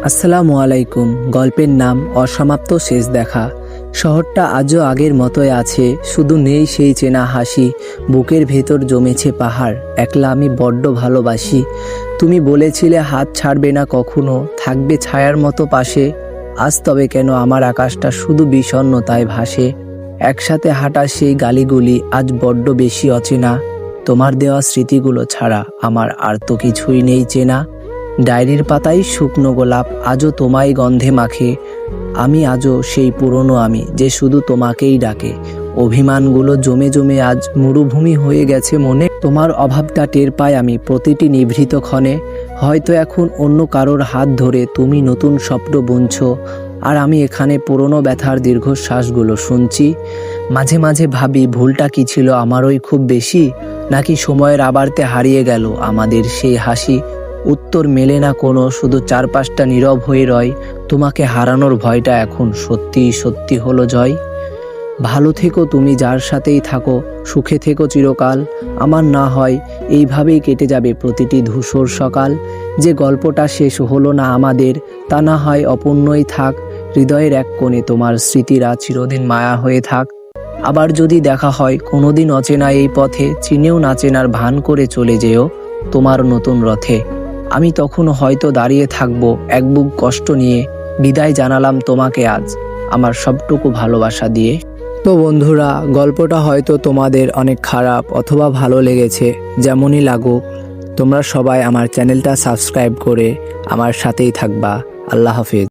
আসসালামু আলাইকুম। গল্পের নাম অসমাপ্ত শেষ দেখা। শহরটা আজও আগের মতোই আছে, শুধু নেই সেই চেনা হাসি। বুকের ভেতর জমেছে পাহাড়, একলা আমি বড্ড ভালোবাসি। তুমি বলেছিলে হাত ছাড়বে না কখনো, থাকবে ছায়ার মতো পাশে। আজ তবে কেন আমার আকাশটা শুধু বিষণ্ণতায় ভাসে। একসাথে হাঁটা সেই গালিগুলি আজ বড্ড বেশি অচেনা। তোমার দেওয়া স্মৃতিগুলো ছাড়া আমার আর তো কিছুই নেই চেনা। ডায়েরির পাতায় শুকনো গোলাপ আজও তোমায় গন্ধে মাখে। আমি আজও সেই পুরনো আমি, যে শুধু তোমাকেই ডাকে। অভিমানগুলো জমে জমে আজ মরুভূমি হয়ে গেছে মনে। তোমার অভাবটা টের পাই আমি প্রতিটি নিভৃত ক্ষণে। হয়তো এখন অন্য কারোর হাত ধরে তুমি নতুন স্বপ্ন বুনছো, আর আমি এখানে পুরনো ব্যথার দীর্ঘশ্বাসগুলো শুনছি। মাঝে মাঝে ভাবি ভুলটা কি ছিল আমারই খুব বেশি, নাকি সময়ের আবর্তে হারিয়ে গেল আমাদের সেই হাসি। উত্তর মেলে না কোনো, শুধু চারপাশটা নীরব হয়ে রয়। তোমাকে হারানোর ভয়টা এখন সত্যি সত্যি হলো জয়। ভালো থেকো তুমি যার সাথেই থাকো, সুখে থেকো চিরকাল। আমার না হয় এইভাবেই কেটে যাবে প্রতিটি ধূসর সকাল। যে গল্পটা শেষ হলো না আমাদের, তা না হয় অপূর্ণই থাক। হৃদয়ের এক কোণে তোমার স্মৃতিরা চিরদিন মায়া হয়ে থাক। আবার যদি দেখা হয় কোনোদিন অচেনা এই পথে, চিনেও না চেনার ভান করে চলে যেও তোমার নতুন রথে। আমি তখন হয়তো দাঁড়িয়ে থাকবো এক বুক কষ্ট নিয়ে। বিদায় জানালাম তোমাকে আজ আমার সবটুকু ভালোবাসা দিয়ে। তো বন্ধুরা, গল্পটা হয়তো তোমাদের অনেক খারাপ অথবা ভালো লেগেছে। যেমনই লাগুক, তোমরা সবাই আমার চ্যানেলটা সাবস্ক্রাইব করে আমার সাথেই থাকবা। আল্লাহ হাফেজ।